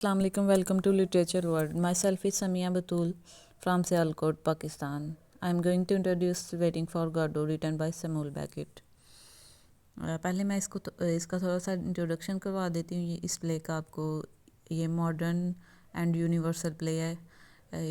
Assalamu alaikum, welcome to Literature World. Myself is Samia Batul from Sialkot, Pakistan. I am going to introduce Waiting for Godot written by Samuel Beckett. पहले मैं इसका थोड़ा सा introduction करवा देती हूँ इस प्ले का आपको। ये मॉडर्न एंड यूनिवर्सल प्ले है।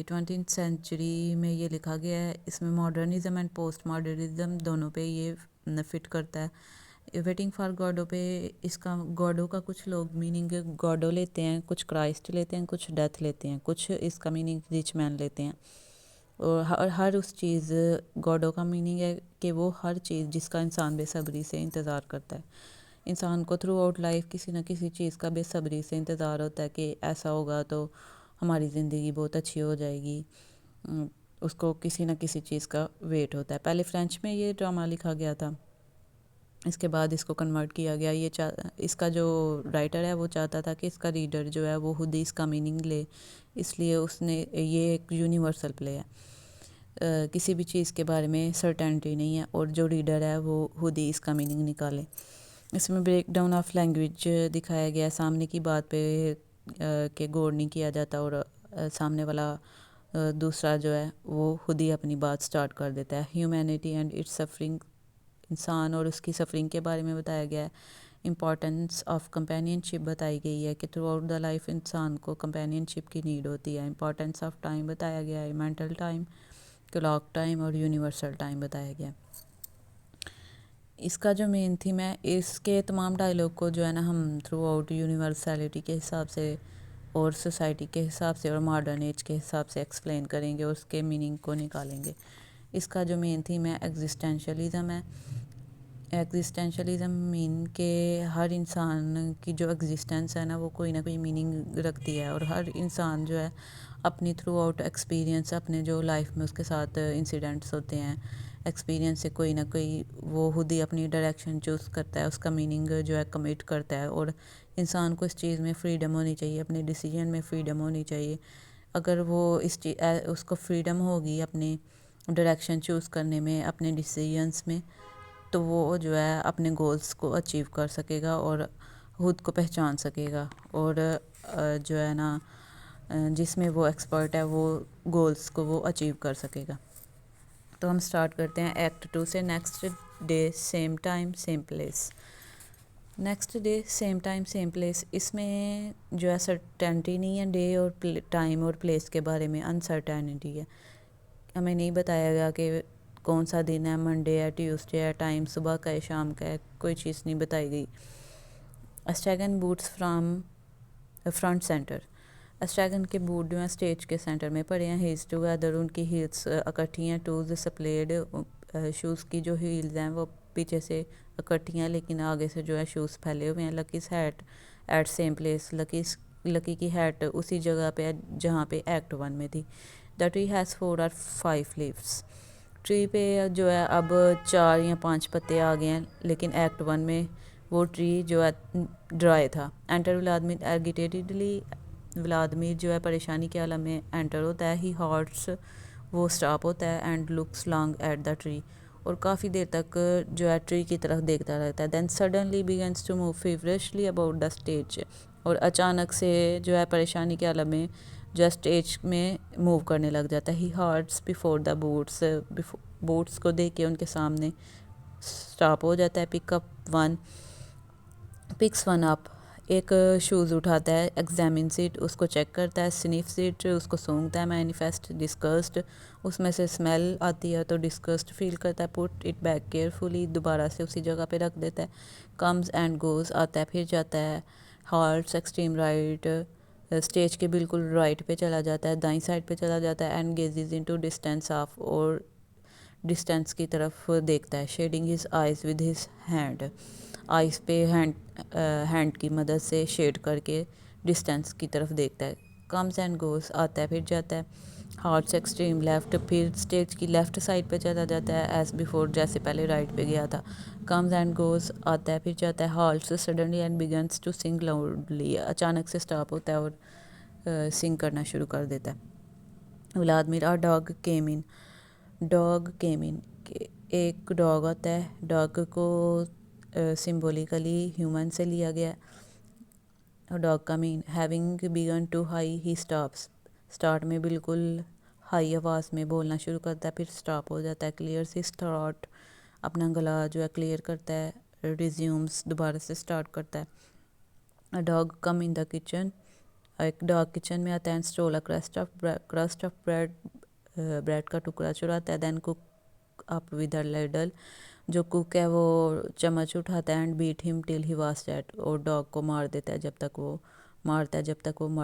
20th सेंचुरी में ये लिखा गया है। इसमें मॉडर्निज़म एंड पोस्ट मॉडर्निज़म दोनों पे ये फिट करता है। वेटिंग फॉर गॉडो पे इसका गॉडो का कुछ लोग मीनिंग गॉडो लेते हैं, कुछ क्राइस्ट लेते हैं, कुछ डेथ लेते हैं, कुछ इसका मीनिंग रिच मैन लेते हैं। और हर उस चीज़ गॉडो का मीनिंग है कि वो हर चीज़ जिसका इंसान बेसब्री से इंतज़ार करता है। इंसान को थ्रू आउट लाइफ किसी न किसी चीज़ का बेसब्री से इंतज़ार होता है कि ऐसा होगा तो हमारी ज़िंदगी बहुत अच्छी हो जाएगी। उसको किसी न किसी चीज़ का वेट होता है। पहले फ्रेंच में ये ड्रामा लिखा गया था, इसके बाद इसको कन्वर्ट किया गया। इसका जो राइटर है वो चाहता था कि इसका रीडर जो है वो खुद ही इसका मीनिंग ले, इसलिए उसने ये एक यूनिवर्सल प्ले है। किसी भी चीज़ के बारे में सर्टेनिटी नहीं है और जो रीडर है वो खुद ही इसका मीनिंग निकाले। इसमें ब्रेक डाउन ऑफ लैंग्वेज दिखाया गया। सामने की बात पे के गौर नहीं किया जाता और सामने वाला दूसरा जो है वो खुद ही अपनी बात स्टार्ट कर देता है। ह्यूमैनिटी एंड इट्स सफरिंग, इंसान और उसकी सफरिंग के बारे में बताया गया है। इम्पॉर्टेंस ऑफ कंपेनियनशिप बताई गई है कि थ्रू आउट द लाइफ इंसान को कंपेनियनशिप की नीड होती है। इम्पॉर्टेंस ऑफ टाइम बताया गया है, मेंटल टाइम, क्लॉक टाइम और यूनिवर्सल टाइम बताया गया। इसका जो मेन थीम है, इसके तमाम डायलॉग को जो है ना हम थ्रू आउट यूनिवर्सलिटी के हिसाब से और सोसाइटी के हिसाब से और मॉडर्न एज के हिसाब से एक्सप्लेन करेंगे और उसके मीनिंग को निकालेंगे। इसका जो मेन थीम है एग्जिस्टेंशलिज्म है। एग्जिस्टेंशलिज्म मीन के हर इंसान की जो एग्जिस्टेंस है ना वो कोई ना कोई मीनिंग रखती है और हर इंसान जो है अपनी थ्रू आउट एक्सपीरियंस, अपने जो लाइफ में उसके साथ इंसिडेंट्स होते हैं, एक्सपीरियंस से कोई ना कोई वो खुद ही अपनी डायरेक्शन चूज़ करता है, उसका मीनिंग जो है कमिट करता है। और इंसान को इस चीज़ में फ्रीडम होनी चाहिए, अपने डिसीजन में फ्रीडम होनी चाहिए। अगर वो उसको फ्रीडम होगी अपनी डायरेक्शन चूज़ करने में, अपने डिसीजंस में, तो वो जो है अपने गोल्स को अचीव कर सकेगा और खुद को पहचान सकेगा। और जो है ना जिसमें वो एक्सपर्ट है वो गोल्स को वो अचीव कर सकेगा। तो हम स्टार्ट करते हैं एक्ट 2 से। Next day same time same place. Next day same time same place, इसमें जो है सर्टेनिटी नहीं है। डे और टाइम और प्लेस के बारे में अनसर्टेनिटी है। हमें नहीं बताया गया कि कौन सा दिन है, मंडे है, ट्यूसडे है, टाइम सुबह का है, शाम का है, कोई चीज़ नहीं बताई गई। अस्ट्रैगन बूट्स फ्रॉम फ्रंट सेंटर। अस्ट्रैगन के बूट जो हैं स्टेज के सेंटर में पड़े हैं। हील्स टुगेदर, उनकी हील्स इकट्ठी हैं। टूज सप्लेड, शूज़ की जो हील्स हैं वो पीछे से इकट्ठी हैं लेकिन आगे से जो है शूज़ फैले हुए हैं। Lucky's hat eight same place, lucky की हैट उसी जगह पे है जहाँ पे एक्ट 1 में थी। The tree has 4 or 5 leaves. Tree पे जो है अब 4 या 5 पत्ते आ गए हैं, लेकिन एक्ट 1 में वो ट्री जो है ड्राई था। एंटर व्लादिमीर एगिटेटेडली, व्लादिमीर जो है परेशानी के आलम में एंटर होता है। ही हॉर्ट्स, वो स्टॉप होता है। And looks long at the tree, और काफ़ी देर तक जो है ट्री की तरफ देखता रहता है। Then suddenly begins to move feverishly about the stage, और अचानक से जो है परेशानी के आलम में जो है स्टेज में मूव करने लग जाता है। He halts before the boots, boots को देख के उनके सामने स्टॉप हो जाता है। पिक्स वन अप, एक शूज़ उठाता है। एग्जामिन सीट, उसको चेक करता है। स्निफ सीट, उसको सूंघता है। मैनिफेस्ट डिस्कस्ड, उसमें से स्मेल आती है तो डिस्कस्ड फील करता है। पुट इट बैक केयरफुली, दोबारा से उसी जगह पे रख देता है। कम्स एंड गोज़, आता है फिर जाता है। हार्ट्स एक्सट्रीम राइट, स्टेज के बिल्कुल राइट पे चला जाता है, दाईं साइड पे चला जाता है। And gazes into distance of, और डिस्टेंस की तरफ देखता है। Shading his eyes with his hand, eyes पे हैंड की मदद से शेड करके डिस्टेंस की तरफ देखता है। कम्स एंड गोस, आता है फिर जाता है। हार्ट्स एक्सट्रीम लेफ्ट, फिर स्टेज की लेफ़्ट साइड पे चला जाता है एज बिफोर, जैसे पहले राइट पे गया था। कम्स एंड गोस, आता है फिर जाता है। Halts suddenly and begins to sing loudly, अचानक से स्टॉप होता है और सिंग करना शुरू कर देता है। व्लादिमीर आ डॉग केम इन, डॉग केम इन, एक डॉग होता है। डॉग को सिम्बोलिकली ह्यूमन से लिया गया। اور ڈاگ کا man having begun to high he stops, start میں بالکل ہائی آواز میں بولنا شروع کرتا ہے، پھر اسٹاپ ہو جاتا ہے، کلیئر سے اسٹارٹ، اپنا گلا جو ہے کلیئر کرتا ہے، ریزیومس دوبارہ سے اسٹارٹ کرتا ہے۔ Dog come in the kitchen, ایک ڈاگ کچن میں آتا ہے، انسٹول کرسٹ آف بریڈ کا ٹکڑا چراتا ہے، دین کوک اپ ود اے لیڈل، جو کوک ہے وہ چمچ اٹھاتا ہے، and beat him till he was dead, اور ڈاگ کو مار دیتا ہے جب تک وہ مار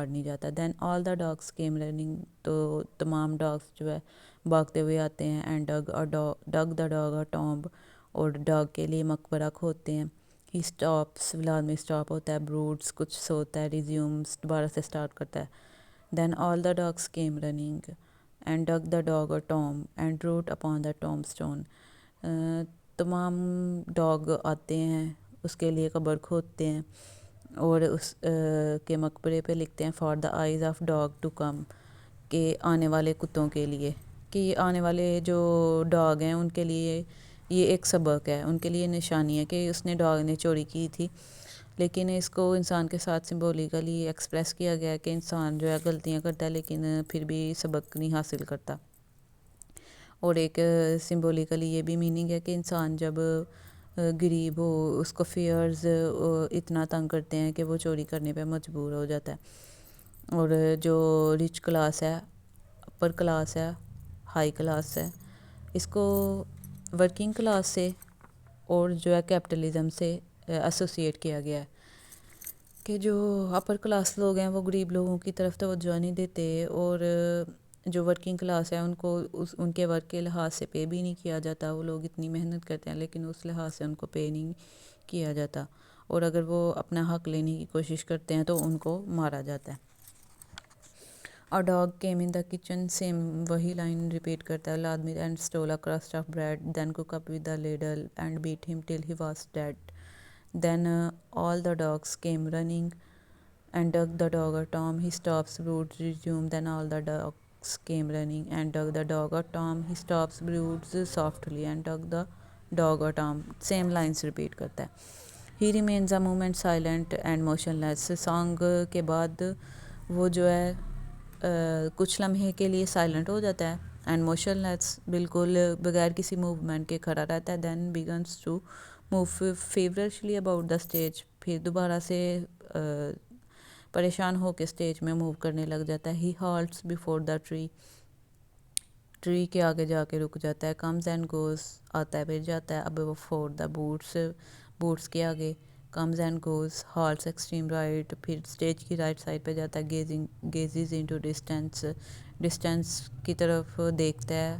نہیں جاتا۔ دین all the dogs came running, تو تمام ڈاگس جو ہے بھاگتے ہوئے آتے ہیں، اینڈ ڈگ دا ڈاگ اور ٹامب، اور ڈاگ کے لیے مقبرہ کھودتے ہیں۔ ہی اسٹاپس، ولاد میں اسٹاپ ہوتا ہے، بروڈس کچھ سوتا ہے، ریزیومس دوبارہ سے اسٹارٹ کرتا ہے۔ Then all the dogs came running and dug the dog اور tomb and wrote upon the tombstone, تمام ڈاگ آتے ہیں، اس کے لیے قبر کھودتے ہیں، اور اس کے مقبرے پہ لکھتے ہیں for the eyes of dog to come, کہ آنے والے کتوں کے لیے، کہ آنے والے جو ڈاگ ہیں ان کے لیے یہ ایک سبق ہے، ان کے لیے نشانی ہے کہ اس نے ڈاگ نے چوری کی تھی، لیکن اس کو انسان کے ساتھ سمبولیکلی ایکسپریس کیا گیا ہے کہ انسان جو ہے غلطیاں کرتا ہے لیکن پھر بھی سبق نہیں حاصل کرتا۔ اور ایک سمبولیکلی یہ بھی میننگ ہے کہ انسان جب غریب ہو، اس کو فیئرز اتنا تنگ کرتے ہیں کہ وہ چوری کرنے پہ مجبور ہو جاتا ہے، اور جو رچ کلاس ہے، اپر کلاس ہے، ہائی کلاس ہے، اس کو ورکنگ کلاس سے اور جو ہے کیپٹلزم سے ایسوسیٹ کیا گیا ہے، کہ جو اپر کلاس لوگ ہیں وہ غریب لوگوں کی طرف توجہ نہیں دیتے، اور جو ورکنگ کلاس ہے ان کو ان کے ورک کے لحاظ سے پے بھی نہیں کیا جاتا، وہ لوگ اتنی محنت کرتے ہیں لیکن اس لحاظ سے ان کو پے نہیں کیا جاتا، اور اگر وہ اپنا حق لینے کی کوشش کرتے ہیں تو ان کو مارا جاتا ہے۔ اور dog came in the kitchen, same وہی لائن ریپیٹ کرتا ہے، لادمی and stole a crust of bread, then cook up with the ladle and beat him till he was dead, then all the dogs came running and dug the dog اور tomb, he stops broods resume, then all the dogs came running and dug the dog or Tom, he stops broods softly and dug the dog or Tom، same lines repeat کرتا ہے۔ he remains a moment silent and motionless، song کے بعد وہ جو ہے کچھ لمحے کے لیے سائلنٹ ہو جاتا ہے، اینڈ موشنلیس، بالکل بغیر کسی موومنٹ کے کھڑا رہتا ہے، دین begins to move feverishly about the stage، پھر دوبارہ سے پریشان ہو کے اسٹیج میں موو کرنے لگ جاتا ہے۔ ہی ہالٹس بیفور دا ٹری کے آگے جا کے رک جاتا ہے، کمز اینڈ گوز، آتا ہے پھر جاتا ہے، اب فور دا بوٹس کے آگے، comes and goes, halts extreme right, پھر اسٹیج کی رائٹ سائڈ پہ جاتا ہے، گیزز انٹو ڈسٹینس کی طرف دیکھتا ہے،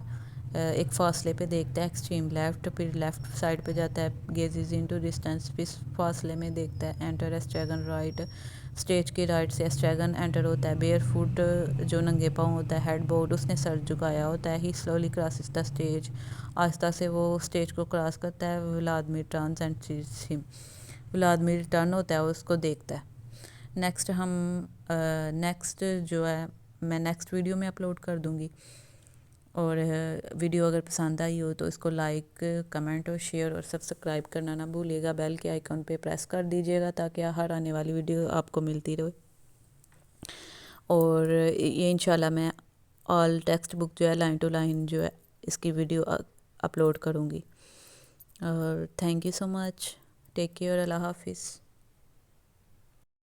ایک فاصلے پہ دیکھتا ہے، ایکسٹریم لیفٹ، پھر لیفٹ سائڈ پہ جاتا ہے، گیزز انٹو ڈسٹینس، پھر فاصلے میں دیکھتا ہے، انٹر اسٹریگن رائٹ، اسٹیج کے رائٹ سے اسٹریگن انٹر ہوتا ہے، بیئر فٹ جو ننگے پاؤں ہوتا ہے، ہیڈ بورڈ اس نے سر جھکایا ہوتا ہے، ہی سلولی کراسز دا اسٹیج، آہستہ سے وہ اسٹیج کو کراس کرتا ہے، ولادمیر ٹرنز اینڈ سیز ہم، ولادمیر ٹرن ہوتا ہے اس کو دیکھتا ہے۔ نیکسٹ جو ہے میں نیکسٹ ویڈیو میں اپلوڈ کر دوں گی، اور ویڈیو اگر پسند آئی ہو تو اس کو لائک، کمنٹ اور شیئر اور سبسکرائب کرنا نہ بھولیے گا، بیل کے آئیکن پہ پریس کر دیجیے گا تاکہ ہر آنے والی ویڈیو آپ کو ملتی رہے، اور یہ انشاءاللہ میں آل ٹیکسٹ بک جو ہے لائن ٹو لائن جو ہے اس کی ویڈیو اپلوڈ کروں گی، اور thank you so much, take care, اللہ حافظ۔